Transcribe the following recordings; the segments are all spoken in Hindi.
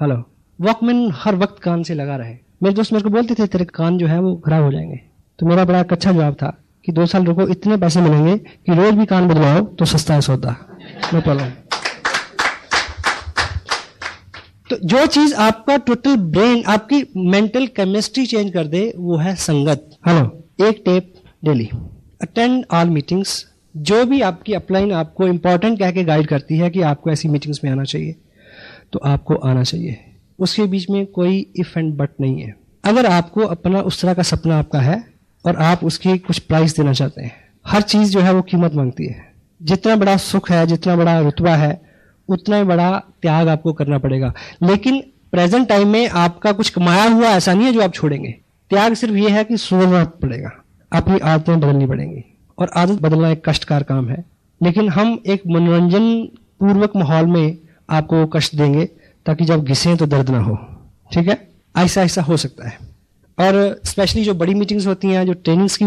हेलो। वॉकमैन हर वक्त कान से लगा रहे। मेरे दोस्त मेरे को बोलते थे तेरे कान जो है वो खराब हो जाएंगे, तो मेरा बड़ा अच्छा जवाब था कि 2 साल रुको, इतने पैसे मिलेंगे कि रोज भी कान बदलाओ तो सस्ता है सौदा, नो प्रॉब्लम। तो जो चीज आपका टोटल ब्रेन, आपकी मेंटल केमिस्ट्री चेंज कर दे वो है संगत। हेलो। एक tape daily, attend all meetings. जो भी आपकी अपलाइन आपको इंपॉर्टेंट कह के गाइड करती है कि आपको ऐसी मीटिंग्स में आना चाहिए, तो आपको आना चाहिए। उसके बीच में कोई इफ एंड बट नहीं है। अगर आपको अपना उस तरह का सपना आपका है और आप उसकी कुछ प्राइस देना चाहते हैं, हर चीज जो है वो कीमत मांगती है। जितना बड़ा सुख है, जितना बड़ा रुतबा है, उतना ही बड़ा त्याग आपको करना पड़ेगा। लेकिन प्रेजेंट टाइम में आपका कुछ कमाया हुआ ऐसा नहीं है जो आप छोड़ेंगे। त्याग सिर्फ ये है कि सुधरना पड़ेगा, अपनी आदतें बदलनी पड़ेंगी। और आदत बदलना एक कष्टकार काम है, लेकिन हम एक मनोरंजन पूर्वक माहौल में आपको कष्ट देंगे ताकि जब घिसें तो दर्द ना हो। ठीक है, ऐसा ऐसा हो सकता है। और स्पेशली जो बड़ी मीटिंग्स होती हैं, जो ट्रेनिंग्स की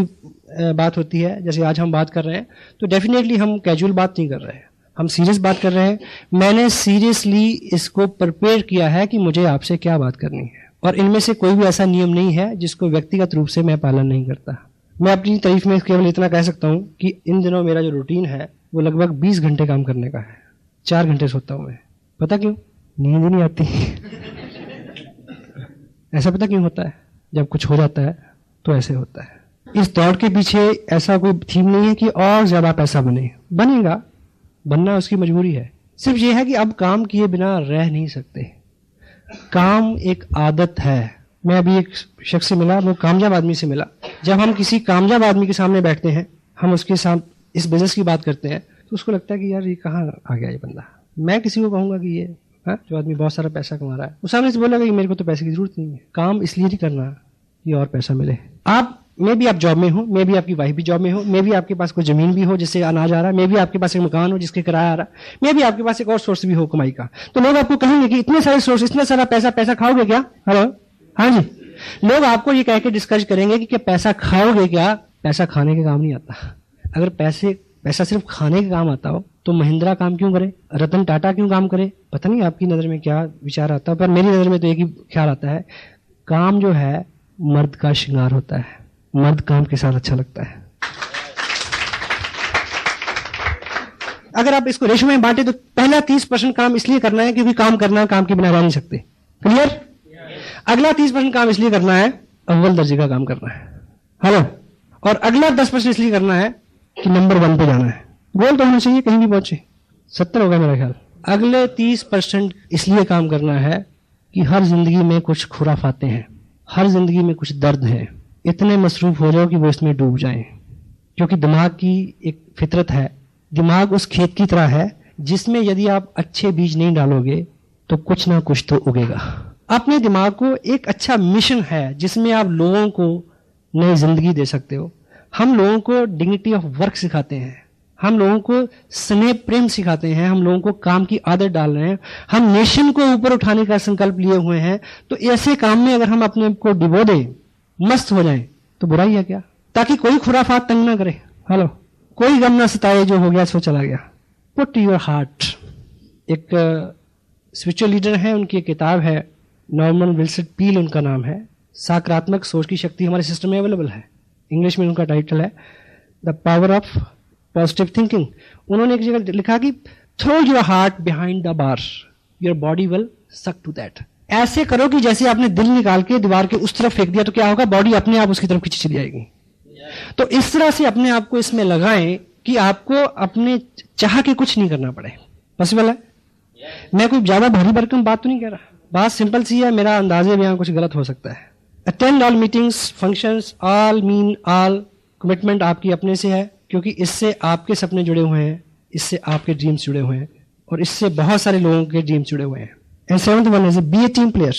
बात होती है, जैसे आज हम बात कर रहे हैं, तो डेफिनेटली हम कैजुअल बात नहीं कर रहे हैं, हम सीरियस बात कर रहे हैं। मैंने सीरियसली इसको प्रिपेयर किया है कि मुझे आपसे क्या बात करनी है, और इनमें से कोई भी ऐसा नियम नहीं है जिसको व्यक्तिगत रूप से मैं पालन नहीं करता। मैं अपनी तारीफ में केवल इतना कह सकता हूं कि इन दिनों मेरा जो रूटीन है वो लगभग 20 घंटे काम करने का है। 4 घंटे सोता हूं मैं। पता क्यों? नींद ही नहीं आती। ऐसा पता क्यों होता है? जब कुछ हो जाता है तो ऐसे होता है। इस दौड़ के पीछे ऐसा कोई थीम नहीं है कि और ज्यादा पैसा बने, बनेगा, बनना उसकी मजबूरी है। सिर्फ ये है कि अब काम किए बिना रह नहीं सकते। काम एक आदत है। मैं अभी एक शख्स से मिला, वो कामयाब आदमी से मिला। जब हम किसी कामयाब आदमी के सामने बैठते हैं, हम उसके साथ इस बिजनेस की बात करते हैं, तो उसको लगता है कि यार ये कहाँ आ गया ये बंदा। मैं किसी को कहूंगा कि ये जो आदमी बहुत सारा पैसा कमा रहा है, वो सामने से बोलेगा कि मेरे को तो पैसे की जरूरत नहीं है। काम इसलिए नहीं करना कि और पैसा मिले। आप में भी आप जॉब में हो, मे भी आपकी वाइफ भी जॉब में हो, मे भी आपके पास कोई जमीन भी हो जिससे अनाज आ रहा है, मे भी आपके पास एक मकान हो जिसके किराया आ रहा है, मे भी आपके पास एक और सोर्स भी हो कमाई का। तो लोग आपको कहेंगे कि इतने सारे सोर्स, इतना सारा पैसा खाओगे क्या? हेलो, हाँ जी। लोग आपको ये कह के डिस्कस करेंगे कि क्या पैसा खाओगे क्या? पैसा खाने के काम नहीं आता। अगर पैसा सिर्फ खाने के काम आता हो तो महिंद्रा काम क्यों करे, रतन टाटा क्यों काम करे? पता नहीं आपकी नजर में क्या विचार आता है, पर मेरी नजर में तो एक ही ख्याल आता है, काम जो है मर्द का श्रृंगार होता है, मर्द काम के साथ अच्छा लगता है। अगर आप इसको रेशो में बांटे तो पहला 30% काम इसलिए करना है क्योंकि काम करना, काम के बिना रह नहीं सकते। क्लियर? अगला 30% काम इसलिए करना है, अव्वल दर्जे का काम करना है। हेलो। और अगला 10% इसलिए करना है कि नंबर 1 पे जाना है। गोल तो होना चाहिए, कहीं भी पहुंचे। 70 होगा मेरा ख्याल। अगले 30% इसलिए काम करना है कि हर जिंदगी में कुछ खुराफाते हैं, हर जिंदगी में कुछ दर्द है। इतने मसरूफ हो जाओ कि वो इसमें डूब जाएं। क्योंकि दिमाग की एक फितरत है, दिमाग उस खेत की तरह है जिसमें यदि आप अच्छे बीज नहीं डालोगे तो कुछ ना कुछ तो उगेगा। अपने दिमाग को एक अच्छा मिशन है जिसमें आप लोगों को नई जिंदगी दे सकते हो। हम लोगों को डिग्निटी ऑफ वर्क सिखाते हैं, हम लोगों को स्नेह प्रेम सिखाते हैं, हम लोगों को काम की आदत डाल रहे हैं, हम नेशन को ऊपर उठाने का संकल्प लिए हुए हैं। तो ऐसे काम में अगर हम अपने को डिबो दें, मस्त हो जाएं, तो बुराई है क्या? ताकि कोई खुराफात तंग ना करे। हेलो। कोई गम ना सताए, जो हो गया सो चला गया। Put your heart. एक स्पिरिचुअल लीडर है, उनकी एक किताब है, नॉर्मन विल्सन पील उनका नाम है। सकारात्मक सोच की शक्ति हमारे सिस्टम में अवेलेबल है। इंग्लिश में उनका टाइटल है the power of positive thinking. उन्होंने एक जगह लिखा कि throw your heart behind the bar, your body will suck to that. ऐसे करो कि जैसे आपने दिल निकाल के दीवार के उस तरफ फेंक दिया तो क्या होगा, बॉडी अपने आप उसकी तरफ खींची चली जाएगी। तो इस तरह से अपने आप को इसमें लगाएं कि आपको अपने चाह के कुछ नहीं करना पड़े। पॉसिबल है? मैं कोई ज्यादा भारी भरकम बात तो नहीं कह रहा, बात सिंपल सी है। मेरा अंदाजे में यहाँ कुछ गलत हो सकता है। Attend all meetings, functions, all mean all. Commitment आपकी अपने से है, क्योंकि इससे आपके सपने जुड़े हुए हैं, इससे आपके ड्रीम्स जुड़े हुए हैं, और इससे बहुत सारे लोगों के ड्रीम्स जुड़े हुए हैं। And 7th one is be a team player.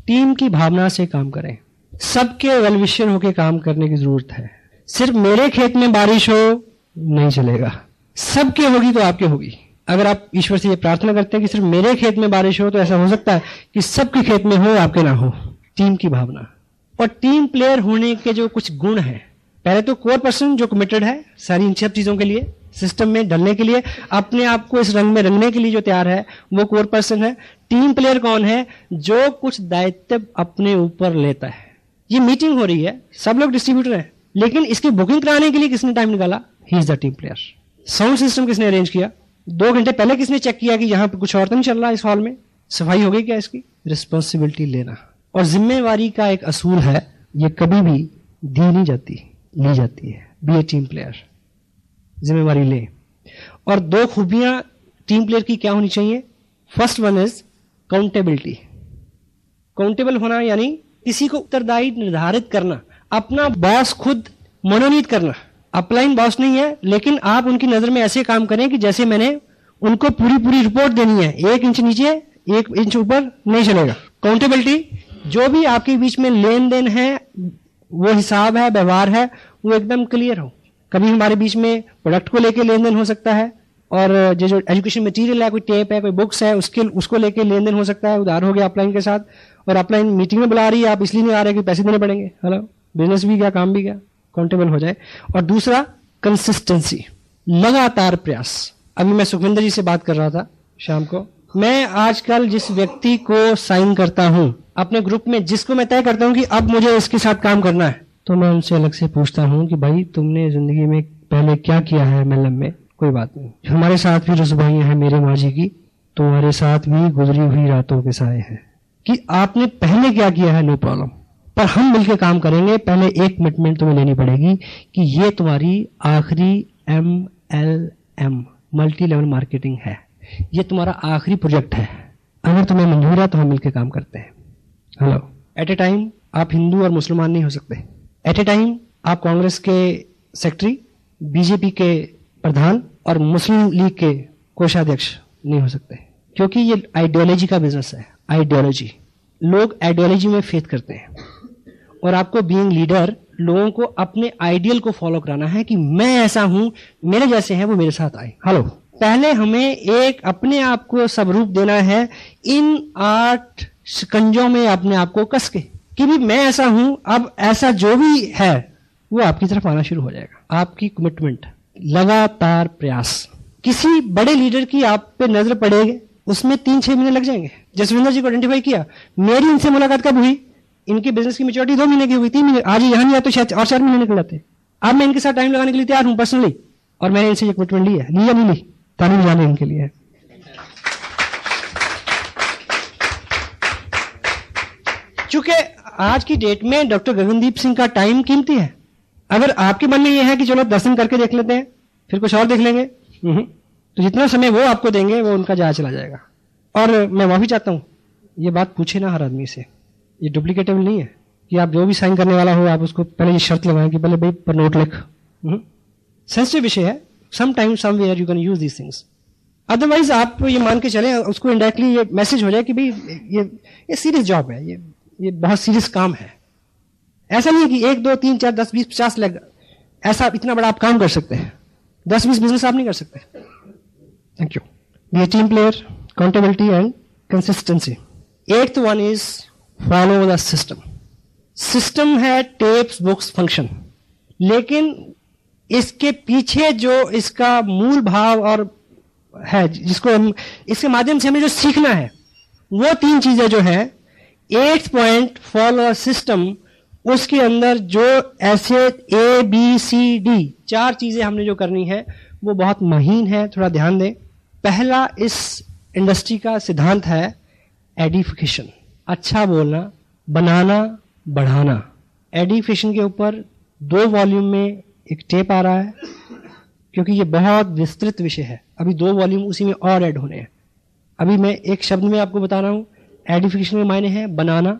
Team की भावना से काम करें। सबके वेलविशर होकर काम करने की जरूरत है। सिर्फ मेरे खेत में बारिश हो नहीं चलेगा, सबके होगी तो आपके होगी। अगर आप ईश्वर से ये प्रार्थना करते हैं कि सिर्फ मेरे खेत में बारिश हो, तो ऐसा हो सकता है कि सबके खेत में हो, आपके ना हो। टीम की भावना और टीम प्लेयर होने के जो कुछ गुण हैं, पहले तो कोर पर्सन जो कमिटेड है सारी इन सब चीजों के लिए, सिस्टम में ढलने के लिए, अपने आप को इस रंग में रंगने के लिए जो तैयार है, वो कोर पर्सन है। टीम प्लेयर कौन है? जो कुछ दायित्व अपने ऊपर लेता है। ये मीटिंग हो रही है, सब लोग डिस्ट्रीब्यूटर हैं, लेकिन इसकी बुकिंग कराने के लिए किसने टाइम निकाला? He is the team player. Sound system किसने अरेंज किया? 2 घंटे पहले किसने चेक किया कि यहां पे कुछ और तो नहीं चल रहा, इस हॉल में सफाई हो गई क्या? इसकी रिस्पॉन्सिबिलिटी लेना और जिम्मेवारी का एक असूल है, ये कभी भी दी नहीं जाती, ली जाती है। बी ए टीम प्लेयर, जिम्मेवारी ले। और 2 खूबियां टीम प्लेयर की क्या होनी चाहिए? First one is accountability. Countable होना यानी किसी को उत्तरदायी निर्धारित करना, अपना बॉस खुद मनोनीत करना। अपलाइन बॉस नहीं है, लेकिन आप उनकी नजर में ऐसे काम करें कि जैसे मैंने उनको पूरी रिपोर्ट देनी है, 1 इंच नीचे 1 इंच ऊपर नहीं चलेगा। काउंटेबिलिटी, जो भी आपके बीच में लेन देन है, वो हिसाब है, व्यवहार है, वो एकदम क्लियर हो। कभी हमारे बीच में प्रोडक्ट को लेके लेन देन हो सकता है, और जो एजुकेशन मटेरियल है, कोई टेप है, कोई बुक्स है, उसको लेके लेन देन हो सकता है। उधार हो गया अपलाइन के साथ, और अपलाइन मीटिंग में बुला रही है, आप इसलिए नहीं आ रहे कि पैसे देने पड़ेंगे। हेलो, बिजनेस भी गया, काम भी गया, काउंटेबल हो जाए। और दूसरा कंसिस्टेंसी, लगातार प्रयास। अभी मैं सुखविंदर जी से बात कर रहा था शाम को। मैं आजकल जिस व्यक्ति को साइन करता हूं अपने ग्रुप में, जिसको मैं तय करता हूं कि अब मुझे इसके साथ काम करना है, तो मैं उनसे अलग से पूछता हूं कि भाई तुमने जिंदगी में पहले क्या किया है एमएलएम में? कोई बात नहीं, हमारे साथ भी रुसवाइयां हैं मेरे माजी की, तुम्हारे साथ भी गुजरी हुई रातों के साए हैं। कि आपने पहले क्या किया है, नो प्रॉब्लम, पर हम मिलकर काम करेंगे। पहले एक कमिटमेंट तुम्हें लेनी पड़ेगी कि ये तुम्हारी आखिरी MLM, मल्टी लेवल मार्केटिंग है, ये तुम्हारा आखिरी प्रोजेक्ट है। अगर तुम्हें मंजूर है तो हम मिलकर काम करते हैं। हेलो, एट ए टाइम आप हिंदू और मुसलमान नहीं हो सकते। एट ए टाइम आप कांग्रेस के सेक्रेटरी, बीजेपी के प्रधान और मुस्लिम लीग के कोषाध्यक्ष नहीं हो सकते, क्योंकि ये आइडियोलॉजी का बिजनेस है। आइडियोलॉजी, लोग आइडियोलॉजी में फेथ करते हैं, और आपको बीइंग लीडर लोगों को अपने आइडियल को फॉलो कराना है कि मैं ऐसा हूं, मेरे जैसे हैं वो मेरे साथ आए। हेलो, पहले हमें एक अपने आप को स्वरूप देना है इन 8 शिकंजों में अपने आप को कस के, कि भी मैं ऐसा हूं। अब ऐसा जो भी है वो आपकी तरफ आना शुरू हो जाएगा। आपकी कमिटमेंट, लगातार प्रयास। किसी बड़े लीडर की आप पे नजर पड़ेगी, उसमें 3-6 महीने लग जाएंगे। जसविंदर जी को आइडेंटिफाई किया, मेरी इनसे मुलाकात कब हुई? इनकी बिजनेस की मैच्योरिटी 2 महीने की हुई, 3 महीने। आज यहां नहीं आते, शायद और 4 महीने निकल जाते। अब मैं इनके साथ टाइम लगाने के लिए तैयार हूं पर्सनली, और मैंने इनसे ये कमिटमेंट ली है। ली या नहीं ली? तारीफ जाने इनके लिए। चूंकि आज की डेट में डॉक्टर गगनदीप सिंह का टाइम कीमती है। अगर आपके मन में यह है कि चलो 10 दिन करके देख लेते हैं, फिर कुछ और देख लेंगे, तो जितना समय वो आपको देंगे वो उनका जाया चला जाएगा। और मैं माफी चाहता हूं, ये बात पूछे ना हर आदमी से, ये डुप्लीकेटेबल नहीं है कि आप जो भी साइन करने वाला हो आप उसको पहले ये शर्त लगाएं कि पहले भाई पर नोट लिख। सेंसिटिव विषय है, some time somewhere you can use these things. Otherwise आप ये मान के चलें, उसको इनडायरेक्टली ये मैसेज हो जाए कि भाई ये सीरियस जॉब है, ये बहुत सीरियस काम है। ऐसा नहीं है कि 1, 2, 3, 4, 10, 20, 50 लग, ऐसा इतना बड़ा आप काम कर सकते हैं। 10-20 बिजनेस आप नहीं कर सकते। Thank you. Be a team player, accountability and consistency. 8th one is follow the system. System है टेप्स, बुक्स, फंक्शन, लेकिन इसके पीछे जो इसका मूल भाव और है, जिसको हम इसके माध्यम से हमें जो सीखना है, वो 3 चीजें जो है 8th पॉइंट फॉलो सिस्टम, उसके अंदर जो ऐसे ABCD 4 चीजें हमने जो करनी है वो बहुत महीन है, थोड़ा ध्यान दें। पहला इस इंडस्ट्री का सिद्धांत है एडिफिकेशन, अच्छा बोलना, बनाना, बढ़ाना। एडिफिकेशन के ऊपर 2 वॉल्यूम में एक टेप आ रहा है, क्योंकि ये बहुत विस्तृत विषय है। अभी 2 वॉल्यूम उसी में और ऐड होने हैं। अभी मैं एक शब्द में आपको बता रहा हूं, एडिफिकेशन के मायने हैं बनाना,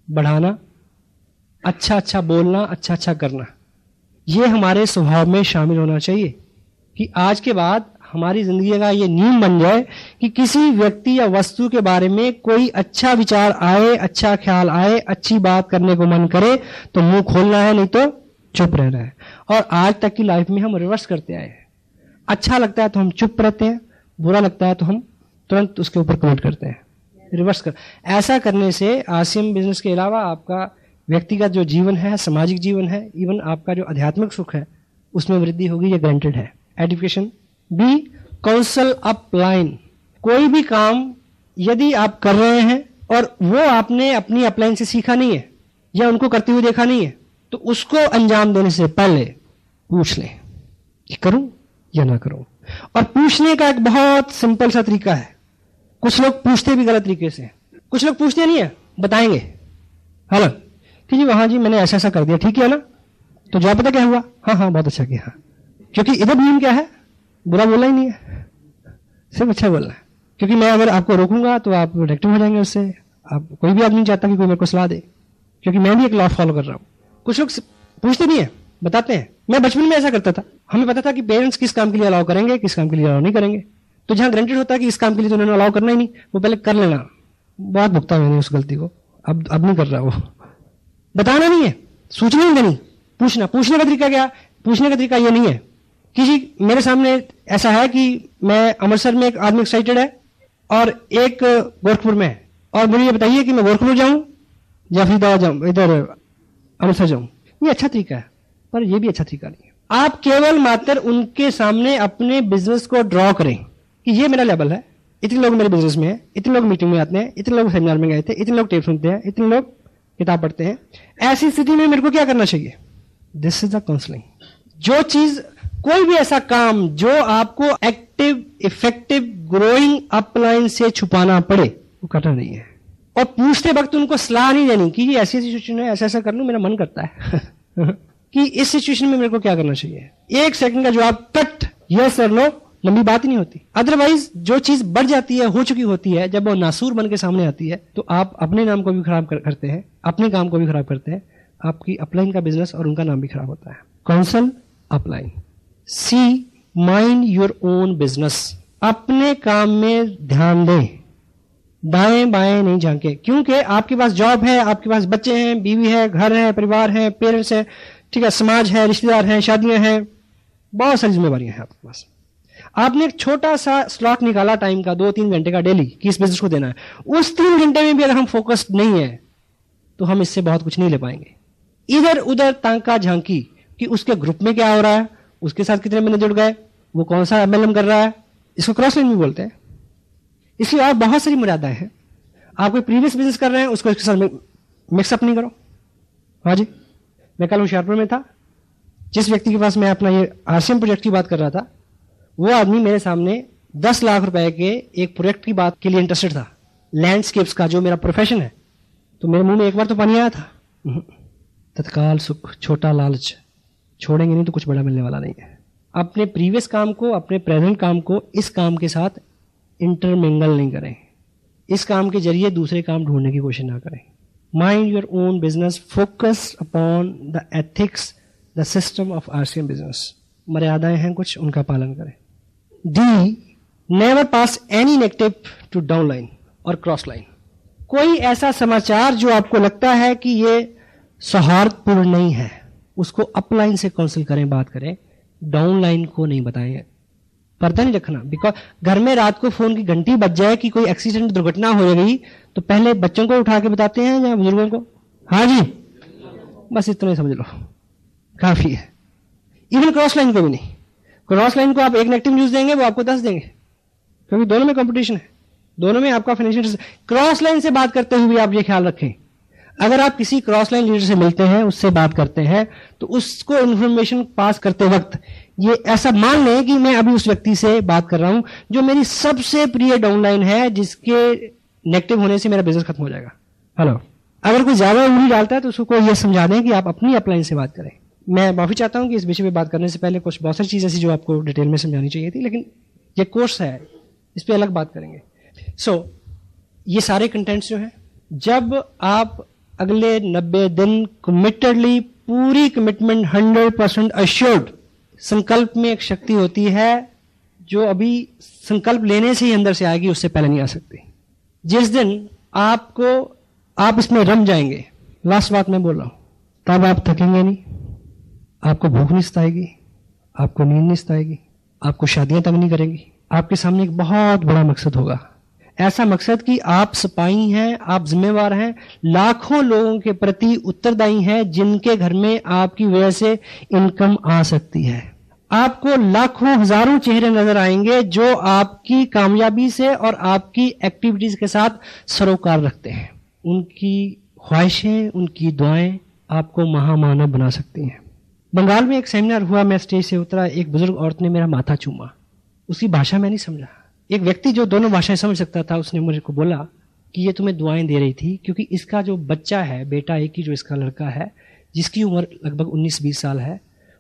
बढ़ाना, अच्छा अच्छा बोलना, अच्छा अच्छा करना। ये हमारे स्वभाव में शामिल होना चाहिए कि आज के बाद हमारी जिंदगी का ये नियम बन जाए कि किसी व्यक्ति या वस्तु के बारे में कोई अच्छा विचार आए, अच्छा ख्याल आए, अच्छी बात करने को मन करे तो मुंह खोलना है, नहीं तो चुप रहना है। और आज तक की लाइफ में हम रिवर्स करते आए हैं। अच्छा लगता है तो हम चुप रहते हैं, बुरा लगता है तो हम तुरंत उसके ऊपर कमेंट करते हैं, रिवर्स कर। ऐसा करने से आसियम बिजनेस के अलावा आपका व्यक्तिगत जो जीवन है, सामाजिक जीवन है, इवन आपका जो आध्यात्मिक सुख है, उसमें वृद्धि होगी, ये गारंटेड है। Edification. B, counsel upline. कोई भी काम यदि आप कर रहे हैं और वो आपने अपनी अपलाइन से सीखा नहीं है या उनको करते हुए देखा नहीं है, तो उसको अंजाम देने से पहले पूछ लें कि करूं या ना करूं। और पूछने का एक बहुत सिंपल सा तरीका है। कुछ लोग पूछते भी गलत तरीके से, कुछ लोग पूछते नहीं है, बताएंगे हाँ कि जी वहां जी मैंने ऐसा ऐसा कर दिया, ठीक है ना, तो जवाब पता क्या हुआ, हाँ हाँ बहुत अच्छा किया, क्योंकि इधर नियम क्या है, बुरा बोलना ही नहीं है, सिर्फ अच्छा बोलना है। क्योंकि मैं अगर आपको रोकूंगा तो आप नेगेटिव हो जाएंगे उससे। आप कोई भी आदमी नहीं चाहता कि कोई मेरे को सलाह दे, क्योंकि मैं भी एक लॉ फॉलो कर रहा हूं। कुछ लोग पूछते नहीं है, बताते हैं। मैं बचपन में ऐसा करता था, हमें पता था कि पेरेंट्स किस काम के लिए अलाउ करेंगे, किस काम के लिए अलाउ नहीं करेंगे। तो जहां ग्रांटेड होता है कि इस काम के लिए तो उन्होंने अलाउ करना ही नहीं, वो पहले कर लेना। बहुत भुगता मैंने उस गलती को, अब नहीं कर रहा। वो बताना नहीं है, सूचना नहीं देनी, पूछना। पूछने का तरीका क्या, पूछने का तरीका ये नहीं है कि जी मेरे सामने ऐसा है कि मैं अमृतसर में एक आदमी एक्साइटेड है और एक गोरखपुर में है, और मुझे ये बताइए कि मैं गोरखपुर जाऊं या फरीदाबाद जाऊं, इधर अमृतसर जाऊं। ये अच्छा तरीका है, पर ये भी अच्छा तरीका नहीं है। आप केवल मात्र उनके सामने अपने बिजनेस को ड्रॉ करें कि ये मेरा लेवल है, इतने लोग मेरे बिजनेस में है, इतने लोग मीटिंग में आते हैं, इतने लोग सेमिनार में गए थे, इतने लोग टेप सुनते हैं, इतने लोग किताब पढ़ते हैं। ऐसी स्थिति में मेरे को क्या करना चाहिए, दिस इज द काउंसलिंग। जो चीज, कोई भी ऐसा काम जो आपको एक्टिव इफेक्टिव ग्रोइंग अपलाइन से छुपाना पड़े, वो करना नहीं है। और पूछते वक्त उनको सलाह नहीं देनी कि ये ऐसी सिचुएशन है, ऐसा ऐसा कर लूं, मेरा मन करता है कि इस सिचुएशन में मेरे को क्या करना चाहिए। 1 सेकंड का जवाब कट, यस और नो, लंबी बात ही नहीं होती। अदरवाइज जो चीज बढ़ जाती है, हो चुकी होती है, जब वो नासूर बन के सामने आती है, तो आप अपने नाम को भी खराब करते हैं, अपने काम को भी खराब करते हैं, आपकी अपलाइन का बिजनेस और उनका नाम भी खराब होता है। Counsel upline. C, mind your own business. अपने काम में ध्यान दें, दाएं बाएं नहीं झांके। क्योंकि आपके पास जॉब है, आपके पास बच्चे हैं, बीवी है, घर है, परिवार है, पेरेंट्स है, ठीक है, समाज है, रिश्तेदार हैं, शादियां हैं, बहुत सारी जिम्मेवारियां हैं आपके पास। आपने एक छोटा सा स्लॉट निकाला टाइम का, 2-3 घंटे का डेली, कि इस बिजनेस को देना है। उस 3 घंटे में भी अगर हम फोकस्ड नहीं है तो हम इससे बहुत कुछ नहीं ले पाएंगे। इधर उधर तांका झांकी कि उसके ग्रुप में क्या हो रहा है, उसके साथ कितने बंदे जुड़ गए, वो कौन सा एमएलएम कर रहा है, इसको क्रॉस लाइन भी बोलते हैं। इसलिए और बहुत सारी मर्यादाएं हैं। आप कोई प्रीवियस बिजनेस कर रहे हैं, उसको इसके साथ मिक्सअप नहीं करो। हाँ जी, मैं कल होशियारपुर में था, जिस व्यक्ति के पास मैं अपना ये आरसीएम प्रोजेक्ट की बात कर रहा था, वो आदमी मेरे सामने 10 लाख रुपए के एक प्रोजेक्ट की बात के लिए इंटरेस्टेड था, लैंडस्केप्स का, जो मेरा प्रोफेशन है। तो मेरे मुंह में एक बार तो पानी आया था। तत्काल सुख, छोटा लालच, छोड़ेंगे नहीं तो कुछ बड़ा मिलने वाला नहीं है। अपने प्रीवियस काम को, अपने प्रेजेंट काम को इस काम के साथ इंटरमिंगल नहीं करें। इस काम के जरिए दूसरे काम ढूंढने की कोशिश ना करें। Mind your own business, focus upon the ethics, the system of RCM business. मर्यादाएं हैं कुछ, उनका पालन करें। डी, never pass any negative to down line और क्रॉस लाइन। कोई ऐसा समाचार जो आपको लगता है कि ये सौहार्दपूर्ण नहीं है, उसको अपलाइन से काउंसिल करें, बात करें, डाउन लाइन को नहीं बताएं। पर्दा नहीं रखना। बिकॉज घर में रात को फोन की घंटी बज जाए कि कोई एक्सीडेंट, दुर्घटना हो गई, तो पहले बच्चों को उठा के बताते हैं या बुजुर्गों को? हाँ जी, बस इतना ही समझ लो, काफी है। इवन क्रॉस लाइन को भी नहीं। क्रॉस लाइन को आप एक नेगेटिव न्यूज देंगे, वो आपको 10 देंगे, क्योंकि दोनों में कंपटीशन है, दोनों में आपका फाइनेंशियल। क्रॉस लाइन से बात करते हुए आप ये ख्याल रखें, अगर आप किसी क्रॉस लाइन लीडर से मिलते हैं, उससे बात करते हैं, तो उसको इंफॉर्मेशन पास करते वक्त ये ऐसा मान लें कि मैं अभी उस व्यक्ति से बात कर रहा हूं जो मेरी सबसे प्रिय डाउनलाइन है, जिसके नेगेटिव होने से मेरा बिजनेस खत्म हो जाएगा। हेलो, अगर कोई ज्यादा उंगली डालता है तो उसको ये समझा दें कि आप अपनी अपलाइन से बात करें। मैं माफी चाहता हूं कि इस विषय पे बात करने से पहले कुछ बहुत सारी चीजें ऐसी जो आपको डिटेल में समझानी चाहिए थी, लेकिन ये कोर्स है, इस पर अलग बात करेंगे। ये सारे कंटेंट्स जो हैं, जब आप अगले 90 दिन कमिटेडली, पूरी कमिटमेंट, 100% अश्योर्ड, संकल्प में एक शक्ति होती है जो अभी संकल्प लेने से ही अंदर से आएगी, उससे पहले नहीं आ सकती। जिस दिन आप इसमें रम जाएंगे, लास्ट बात मैं बोल रहा हूं, तब आप थकेंगे नहीं, आपको भूख नहीं सताएगी, आपको नींद नहीं सताएगी, आपको शादियां तंग नहीं करेंगी। आपके सामने एक बहुत बड़ा मकसद होगा, ऐसा मकसद कि आप सिपाही हैं, आप जिम्मेवार हैं, लाखों लोगों के प्रति उत्तरदायी हैं, जिनके घर में आपकी वजह से इनकम आ सकती है। आपको लाखों हजारों चेहरे नजर आएंगे जो आपकी कामयाबी से और आपकी एक्टिविटीज के साथ सरोकार रखते हैं। उनकी ख्वाहिशें, उनकी दुआएं आपको महामानव बना सकती हैं। बंगाल में एक सेमिनार हुआ, मैं स्टेज से उतरा, एक बुजुर्ग औरत ने मेरा माथा चूमा। उसकी भाषा मैं नहीं समझा। एक व्यक्ति जो दोनों भाषाएं समझ सकता था, उसने मुझे को बोला कि ये तुम्हें दुआएं दे रही थी क्योंकि इसका जो बच्चा है, बेटा एक ही जो इसका लड़का है, जिसकी उम्र लगभग 19-20 साल है,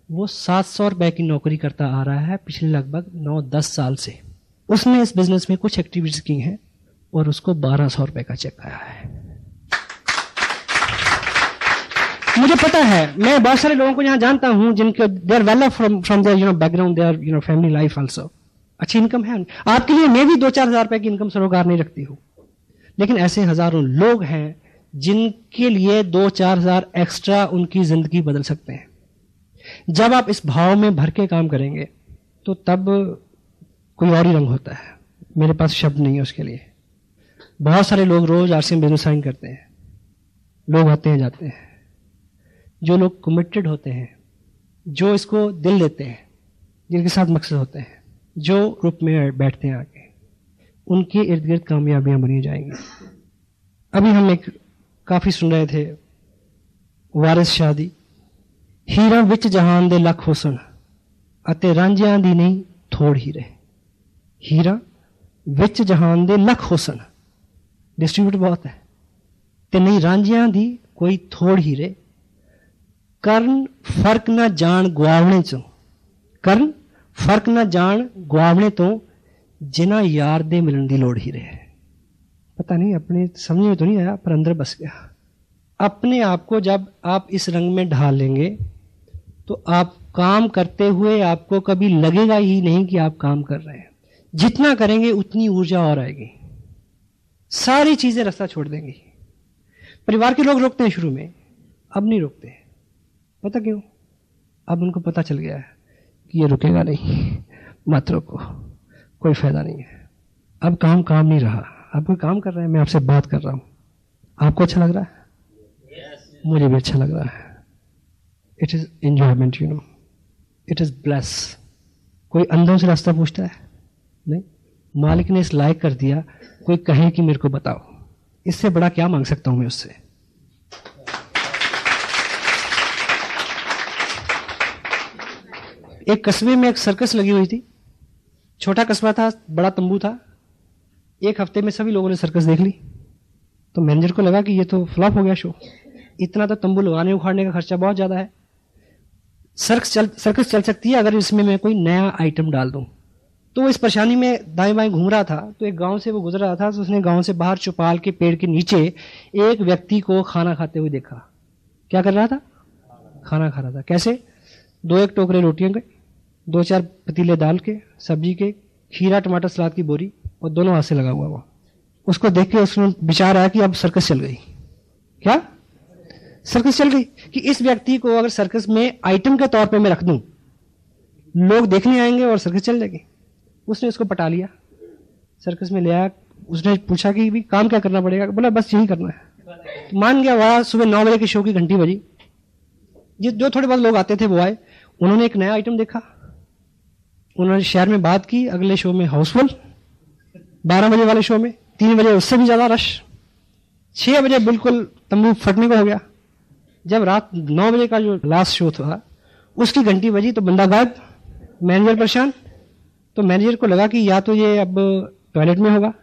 वो 700 रुपए की नौकरी करता आ रहा है पिछले लगभग 9-10 साल से। उसने इस बिजनेस में कुछ एक्टिविटीज की हैं और उसको 1200 रुपए का चेक आया है। मुझे पता है, मैं बहुत सारे लोगों को यहां जानता हूं जिनके they are well from their background, their family life also, अच्छी इनकम है। आपके लिए मैं भी 2-4 हजार रुपए की इनकम सरोकार नहीं रखती हूं, लेकिन ऐसे हजारों लोग हैं जिनके लिए 2-4 हजार एक्स्ट्रा उनकी जिंदगी बदल सकते हैं। जब आप इस भाव में भर के काम करेंगे तो तब कोई और ही रंग होता है। मेरे पास शब्द नहीं है उसके लिए। बहुत सारे लोग रोज आरसीएम बिजनेस साइन करते हैं, लोग आते हैं जाते हैं। जो लोग कमिटेड होते हैं, जो इसको दिल देते हैं, जिनके साथ मकसद होते हैं, जो ग्रुप में बैठते हैं आके, उनके इर्द गिर्द कामयाबियां बनी जाएंगी। अभी हम एक काफी सुन रहे थे, वारिस शाह दी, हीरा विच जहान दे लख हुसन अते रांझियां दी नहीं थोड़ हीरे। हीरा विच जहान दे लख हुसन, डिस्ट्रीब्यूट बहुत है, ते नहीं रांझियां दी कोई थोड़ हीरे। करन फर्क ना जान गुआवणे चों, करन फर्क ना जान गुआवणे तो जिना यार दे मिलन दी लोड़ हीरे। पता नहीं, अपने समझ में तो नहीं आया पर अंदर बस गया। अपने आप को जब आप इस रंग में ढाल लेंगे तो आप काम करते हुए आपको कभी लगेगा ही नहीं कि आप काम कर रहे हैं। जितना करेंगे उतनी ऊर्जा और आएगी, सारी चीजें रास्ता छोड़ देंगी। परिवार के लोग रोकते हैं शुरू में, अब नहीं रोकते। पता क्यों? अब उनको पता चल गया है कि ये रुकेगा नहीं, मत रोको, कोई फायदा नहीं है। अब काम नहीं रहा, अब कोई काम कर रहे हैं, मैं आपसे बात कर रहा हूं, आपको अच्छा लग रहा है? मुझे भी अच्छा लग रहा है। It is enjoyment, you know, it is bless. कोई अंधों से रास्ता पूछता है? नहीं। मालिक ने इस लायक कर दिया, कोई कहे कि मेरे को बताओ, इससे बड़ा क्या मांग सकता हूं मैं उससे? एक कस्बे में एक सर्कस लगी हुई थी, छोटा कस्बा था, बड़ा तंबू था। एक हफ्ते में सभी लोगों ने सर्कस देख ली, तो मैनेजर को लगा कि ये तो फ्लॉप हो गया शो। इतना तो तंबू लगाने उखाड़ने का खर्चा बहुत ज्यादा है। सर्कस चल सकती है अगर इसमें मैं कोई नया आइटम डाल दूं। तो वो इस परेशानी में दाएं बाएं घूम रहा था, तो एक गांव से वो गुजर रहा था, तो उसने गांव से बाहर चौपाल के पेड़ के नीचे एक व्यक्ति को खाना खाते हुए देखा। क्या कर रहा था? खाना खा रहा था। कैसे? 2-1 टोकरे रोटियों के, 2-4 पतीले दाल के, सब्जी के, खीरा टमाटर सलाद की बोरी, और दोनों हाथ से लगा हुआ वो। उसको देख के उसने विचार आया कि अब सर्कस चल गई। क्या सर्कस चल गई? कि इस व्यक्ति को अगर सर्कस में आइटम के तौर पे मैं रख दूं, लोग देखने आएंगे और सर्कस चल जाएगी। उसने उसको पटा लिया, सर्कस में ले आया। उसने पूछा कि भी काम क्या करना पड़ेगा? बोला बस यही करना है। मान गया। वहां सुबह 9 बजे के शो की घंटी बजी। जो थोड़े बहुत लोग आते थे वो आए, उन्होंने एक नया आइटम देखा, उन्होंने शहर में बात की। अगले शो में हाउसफुल, 12 बजे वाले शो में 3 बजे उससे भी ज्यादा रश, 6 बजे बिल्कुल तंबू फटने को हो गया। जब रात 9 बजे का जो लास्ट शो था उसकी घंटी बजी तो बंदा गायब, मैनेजर परेशान। तो मैनेजर को लगा कि या तो ये अब टॉयलेट में होगा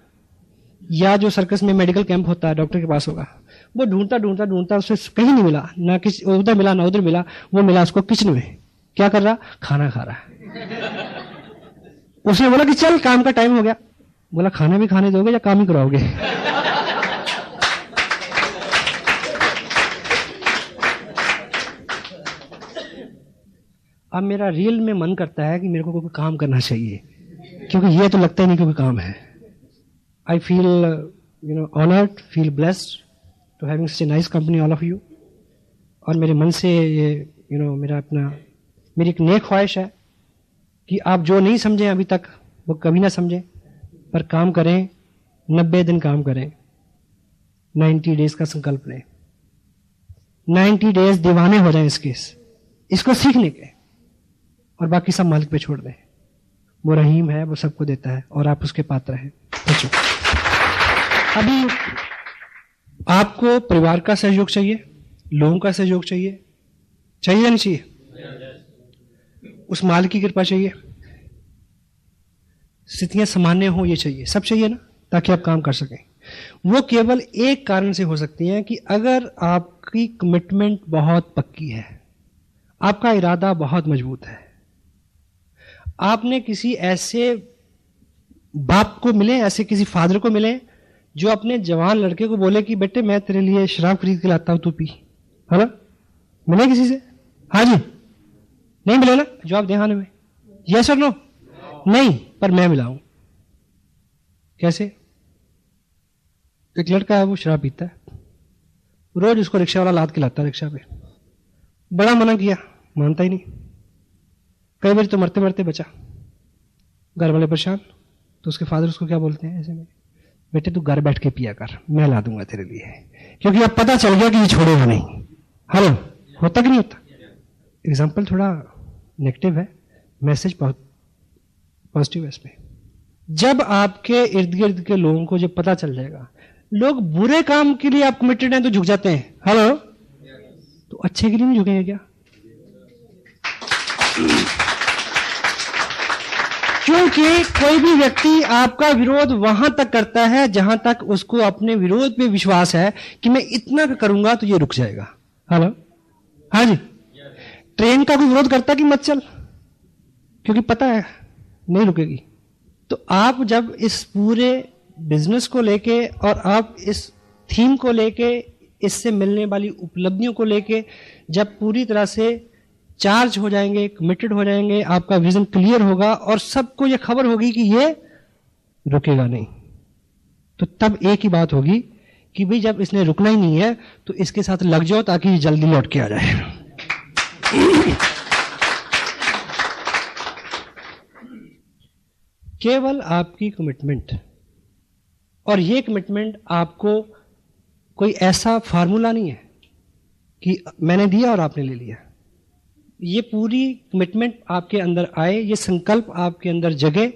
या जो सर्कस में मेडिकल कैंप होता है डॉक्टर के पास होगा। वो ढूंढता उसे कहीं नहीं मिला, ना किसी उधर मिला ना उधर मिला। वो मिला उसको किचन में। क्या कर रहा? खाना खा रहा है। उसने बोला कि चल काम का टाइम हो गया। बोला खाना भी खाने दोगे या काम ही कराओगे? अब मेरा रियल में मन करता है कि मेरे को कोई काम करना चाहिए, क्योंकि ये तो लगता ही नहीं कि कोई काम है। I feel honoured, feel blessed to having such a nice company all of you. और मेरे मन से ये मेरी एक नेक ख्वाहिश है कि आप जो नहीं समझे अभी तक वो कभी ना समझें, पर काम करें। 90 दिन काम करें, 90 डेज का संकल्प लें, 90 डेज दीवाने हो जाएं इसको सीखने के। और बाकी सब मालिक पे छोड़ दें। वो रहीम है, वो सबको देता है और आप उसके पात्र हैं। अभी आपको परिवार का सहयोग चाहिए, लोगों का सहयोग चाहिए, चाहिए या नहीं चाहिए? उस मालिक की कृपा चाहिए, स्थितियां सामान्य हो ये चाहिए, सब चाहिए ना, ताकि आप काम कर सकें। वो केवल एक कारण से हो सकती है कि अगर आपकी कमिटमेंट बहुत पक्की है, आपका इरादा बहुत मजबूत है, आपने किसी ऐसे बाप को मिले, ऐसे किसी फादर को मिले जो अपने जवान लड़के को बोले कि बेटे मैं तेरे लिए शराब खरीद के लाता हूं, तू पी, है ना? मिले किसी से? हाँ जी, नहीं मिले ना? जवाब दे हाँ में, यस और नो? नहीं, पर मैं मिला हूं। कैसे? एक लड़का है, वो शराब पीता है, रोज उसको रिक्शा वाला लाद के लाता है रिक्शा पे। बड़ा मना किया, मानता ही नहीं। कई बार तो मरते मरते बचा, घर वाले परेशान, तो उसके फादर उसको क्या बोलते हैं ऐसे में, बेटे तू घर बैठ के पिया कर, मैं ला दूंगा तेरे लिए, क्योंकि अब पता चल गया कि ये छोड़ेगा नहीं। हेलो, होता कि नहीं होता? एग्जाम्पल थोड़ा नेगेटिव है, मैसेज बहुत पॉजिटिव है इसमें। जब आपके इर्द गिर्द के लोगों को जब पता चल जाएगा, लोग बुरे काम के लिए आप कमिटेड हैं तो झुक जाते हैं, हेलो, तो अच्छे के लिए नहीं झुकेंगे क्या? क्योंकि कोई भी व्यक्ति आपका विरोध वहां तक करता है जहां तक उसको अपने विरोध पे विश्वास है कि मैं इतना करूंगा तो ये रुक जाएगा। हेलो, हाँ जी। ट्रेन का कोई विरोध करता कि मत चल, क्योंकि पता है नहीं रुकेगी। तो आप जब इस पूरे बिजनेस को लेके और आप इस थीम को लेके, इससे मिलने वाली उपलब्धियों को लेके जब पूरी तरह से चार्ज हो जाएंगे, कमिटेड हो जाएंगे, आपका विजन क्लियर होगा और सबको ये खबर होगी कि ये रुकेगा नहीं, तो तब एक ही बात होगी कि भाई जब इसने रुकना ही नहीं है तो इसके साथ लग जाओ ताकि ये जल्दी लौट के आ जाए। केवल आपकी कमिटमेंट, और ये कमिटमेंट आपको कोई ऐसा फार्मूला नहीं है कि मैंने दिया और आपने ले लिया। ये पूरी कमिटमेंट आपके अंदर आए, ये संकल्प आपके अंदर जगे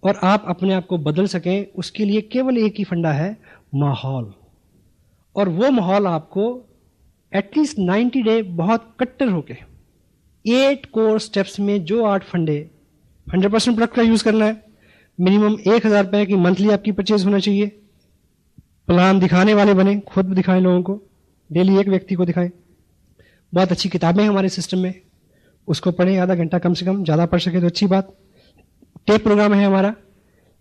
और आप अपने आप को बदल सकें, उसके लिए केवल एक ही फंडा है, माहौल। और वो माहौल आपको एटलीस्ट 90 डे बहुत कट्टर होके 8 कोर स्टेप्स में जो 8 फंडे, 100% प्रोडक्ट का यूज करना है, मिनिमम 1000 रुपए की मंथली आपकी परचेज होना चाहिए, प्लान दिखाने वाले बने, खुद दिखाएं लोगों को, डेली एक व्यक्ति को दिखाएं। बहुत अच्छी किताबें हैं हमारे सिस्टम में, उसको पढ़ें आधा घंटा कम से कम, ज़्यादा पढ़ सके तो अच्छी बात। टेप प्रोग्राम है हमारा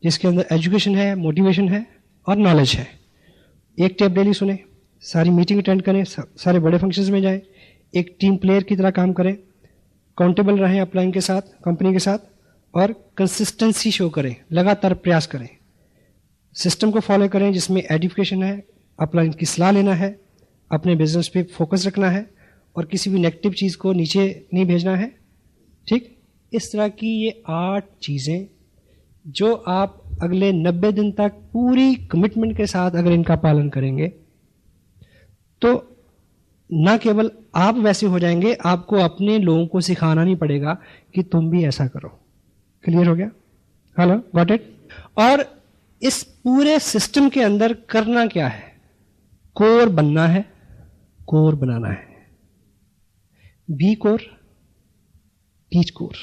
जिसके अंदर एजुकेशन है, मोटिवेशन है और नॉलेज है। एक टेप डेली सुने, सारी मीटिंग अटेंड करें, सारे बड़े फंक्शंस में जाएं, एक टीम प्लेयर की तरह काम करें, काउंटेबल रहें अपलाइन के साथ, कंपनी के साथ, और कंसिस्टेंसी शो करें, लगातार प्रयास करें, सिस्टम को फॉलो करें जिसमें एजुकेशन है, अपलाइन की सलाह लेना है, अपने बिजनेस पे फोकस रखना है और किसी भी नेगेटिव चीज़ को नीचे नहीं भेजना है। ठीक, इस तरह की ये 8 चीज़ें जो आप अगले 90 दिन तक पूरी कमिटमेंट के साथ अगर इनका पालन करेंगे तो ना केवल आप वैसे हो जाएंगे, आपको अपने लोगों को सिखाना नहीं पड़ेगा कि तुम भी ऐसा करो। क्लियर हो गया? Hello, got it? और इस पूरे सिस्टम के अंदर करना क्या है? कोर बनना है, कोर बनाना है। Be core, teach core.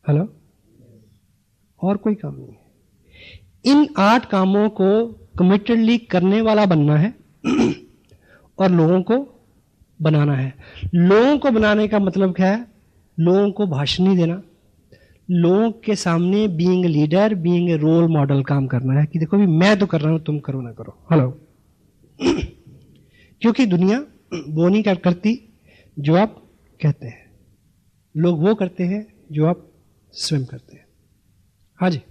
Hello, और कोई काम नहीं है। इन 8 कामों को कमिटेडली करने वाला बनना है और लोगों को बनाना है। लोगों को बनाने का मतलब क्या है? लोगों को भाषण नहीं देना, लोगों के सामने being leader, being a role model काम करना है कि देखो भी मैं तो कर रहा हूं, तुम करो ना करो। हेलो, क्योंकि दुनिया वो नहीं करती जो आप कहते हैं, लोग वो करते हैं जो आप स्वयं करते हैं। हाँ जी,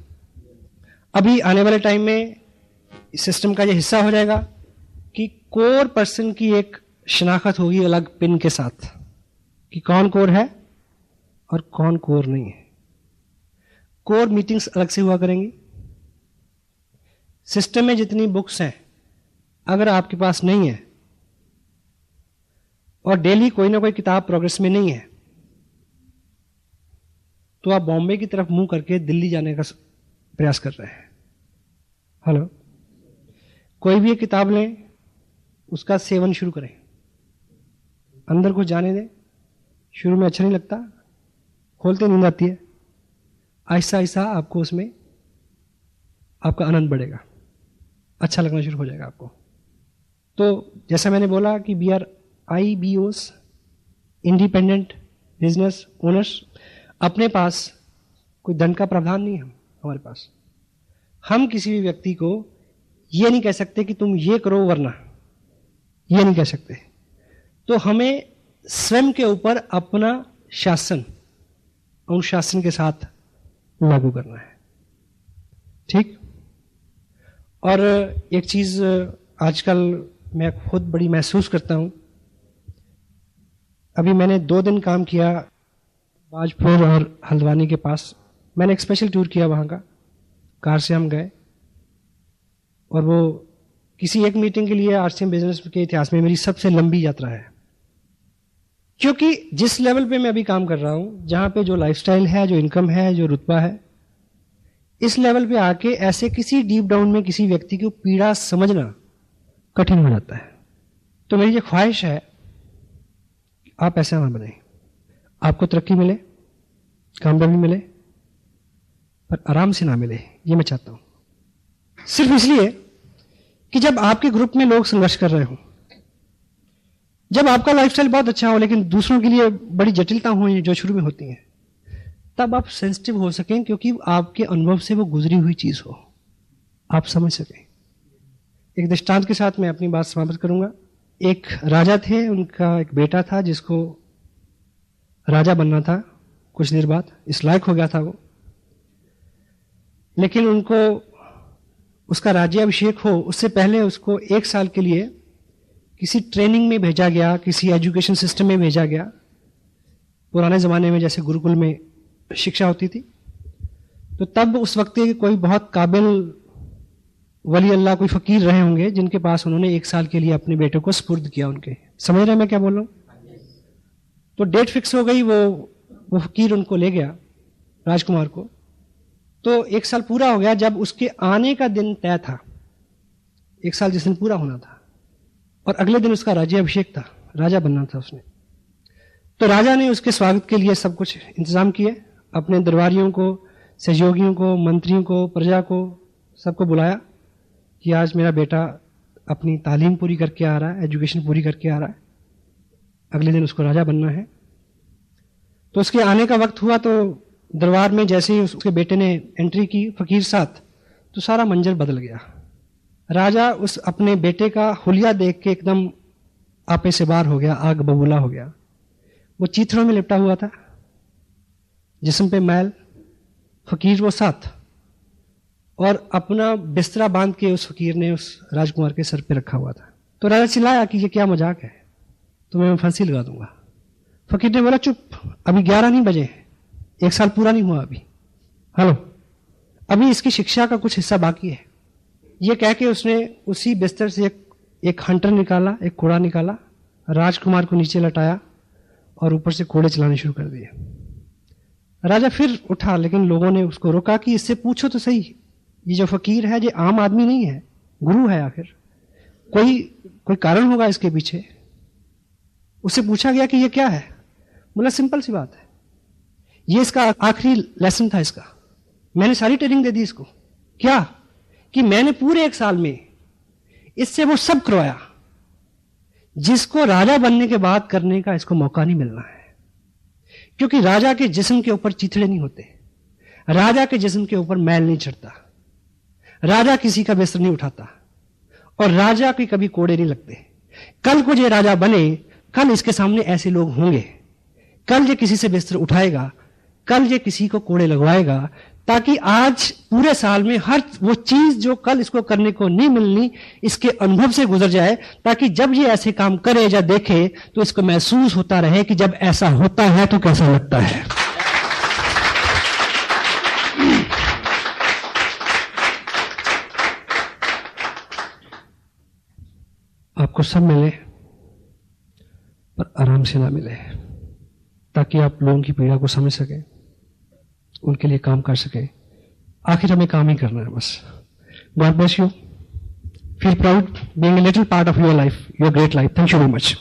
अभी आने वाले टाइम में सिस्टम का ये हिस्सा हो जाएगा कि कोर पर्सन की एक शनाख्त होगी अलग पिन के साथ कि कौन कोर है और कौन कोर नहीं है। कोर मीटिंग्स अलग से हुआ करेंगी। सिस्टम में जितनी बुक्स हैं अगर आपके पास नहीं है और डेली कोई ना कोई किताब प्रोग्रेस में नहीं है तो आप बॉम्बे की तरफ मुंह करके दिल्ली जाने का प्रयास कर रहे हैं। हेलो, कोई भी एक किताब लें, उसका सेवन शुरू करें, अंदर कुछ जाने दें, शुरू में अच्छा नहीं लगता, खोलते नींद आती है, आहिस्ता आहिस्ता आपको उसमें आपका आनंद बढ़ेगा, अच्छा लगना शुरू हो जाएगा आपको। तो जैसा मैंने बोला कि we are IBOs, independent business owners. अपने पास कोई दंड का प्रावधान नहीं है हमारे पास। हम किसी भी व्यक्ति को ये नहीं कह सकते कि तुम ये करो वरना, ये नहीं कह सकते। तो हमें स्वयं के ऊपर अपना शासन अनुशासन के साथ लागू करना है, ठीक। और एक चीज आजकल मैं खुद बड़ी महसूस करता हूं। अभी मैंने 2 दिन काम किया बाजपुर और हल्द्वानी के पास। मैंने एक स्पेशल टूर किया वहां का, कार से हम गए, और वो किसी एक मीटिंग के लिए RCM बिजनेस के इतिहास में मेरी सबसे लंबी यात्रा है। क्योंकि जिस लेवल पे मैं अभी काम कर रहा हूं, जहां पे जो लाइफस्टाइल है, जो इनकम है, जो रुतबा है, इस लेवल पे आके ऐसे किसी डीप डाउन में किसी व्यक्ति को पीड़ा समझना कठिन हो जाता है। तो मेरी ये ख्वाहिश है, आप ऐसा ना बने, आपको तरक्की मिले, कामयाबी मिले, पर आराम से ना मिले, ये मैं चाहता हूं। सिर्फ इसलिए कि जब आपके ग्रुप में लोग संघर्ष कर रहे हो, जब आपका लाइफस्टाइल बहुत अच्छा हो लेकिन दूसरों के लिए बड़ी जटिलता हो जो शुरू में होती हैं, तब आप सेंसिटिव हो सकें, क्योंकि आपके अनुभव से वो गुजरी हुई चीज हो, आप समझ सकें। एक दृष्टांत के साथ मैं अपनी बात समाप्त करूंगा। एक राजा थे, उनका एक बेटा था जिसको राजा बनना था। कुछ देर बाद इस लायक हो गया था वो, लेकिन उनको उसका राज्याभिषेक हो उससे पहले उसको 1 साल के लिए किसी ट्रेनिंग में भेजा गया, किसी एजुकेशन सिस्टम में भेजा गया। पुराने ज़माने में जैसे गुरुकुल में शिक्षा होती थी, तो तब उस वक्त के कोई बहुत काबिल वली अल्लाह, कोई फकीर रहे होंगे जिनके पास उन्होंने 1 साल के लिए अपने बेटे को सुपुर्द किया उनके। समझ रहे हैं मैं क्या बोल रहा हूँ? तो डेट फिक्स हो गई, वो फकीर उनको ले गया, राजकुमार को। तो 1 साल पूरा हो गया। जब उसके आने का दिन तय था, 1 साल जिस दिन पूरा होना था, और अगले दिन उसका राज्याभिषेक था, राजा बनना था उसने। तो राजा ने उसके स्वागत के लिए सब कुछ इंतजाम किए, अपने दरबारियों को, सहयोगियों को, मंत्रियों को, प्रजा को, सबको बुलाया कि आज मेरा बेटा अपनी तालीम पूरी करके आ रहा है, एजुकेशन पूरी करके आ रहा है, अगले दिन उसको राजा बनना है। तो उसके आने का वक्त हुआ, तो दरबार में जैसे ही उसके बेटे ने एंट्री की फकीर साथ, तो सारा मंजर बदल गया। राजा उस अपने बेटे का हुलिया देख के एकदम आपे से बाहर हो गया, आग बबूला हो गया। वो चीथड़ों में लिपटा हुआ था, जिस्म पे मैल, फकीर वो साथ, और अपना बिस्तरा बांध के उस फकीर ने उस राजकुमार के सर पे रखा हुआ था। तो राजा चिल्लाया कि ये क्या मजाक है, तुम्हें मैं फांसी लगा दूंगा। फकीर ने बोला चुप, अभी 11 नहीं बजे, 1 साल पूरा नहीं हुआ अभी, हेलो, अभी इसकी शिक्षा का कुछ हिस्सा बाकी है। ये कह के उसने उसी बिस्तर से एक हंटर निकाला, एक कोड़ा निकाला, राजकुमार को नीचे लटाया और ऊपर से कोड़े चलाने शुरू कर दिए। राजा फिर उठा, लेकिन लोगों ने उसको रोका कि इससे पूछो तो सही, ये जो फकीर है ये आम आदमी नहीं है, गुरु है, आखिर कोई कारण होगा इसके पीछे। उससे पूछा गया कि ये क्या है, बोला सिंपल सी बात है, ये इसका आखिरी लेसन था इसका, मैंने सारी ट्रेनिंग दे दी इसको। क्या कि मैंने पूरे 1 साल में इससे वो सब करवाया जिसको राजा बनने के बाद करने का इसको मौका नहीं मिलना है। क्योंकि राजा के जिस्म के ऊपर चीथड़े नहीं होते, राजा के जिस्म के ऊपर मैल नहीं चढ़ता, राजा किसी का बिस्तर नहीं उठाता, और राजा के कभी कोड़े नहीं लगते। कल को ये राजा बने, कल इसके सामने ऐसे लोग होंगे, कल ये किसी से बिस्तर उठाएगा, कल ये किसी को कोड़े लगवाएगा, ताकि आज पूरे साल में हर वो चीज जो कल इसको करने को नहीं मिलनी, इसके अनुभव से गुजर जाए, ताकि जब ये ऐसे काम करे या देखे तो इसको महसूस होता रहे कि जब ऐसा होता है तो कैसा लगता है। आपको सब मिले पर आराम से ना मिले, ताकि आप लोगों की पीड़ा को समझ सकें, उनके लिए काम कर सके। आखिर हमें काम ही करना है बस। God bless you, feel proud being a little part of your life, your great life. Thank you very much.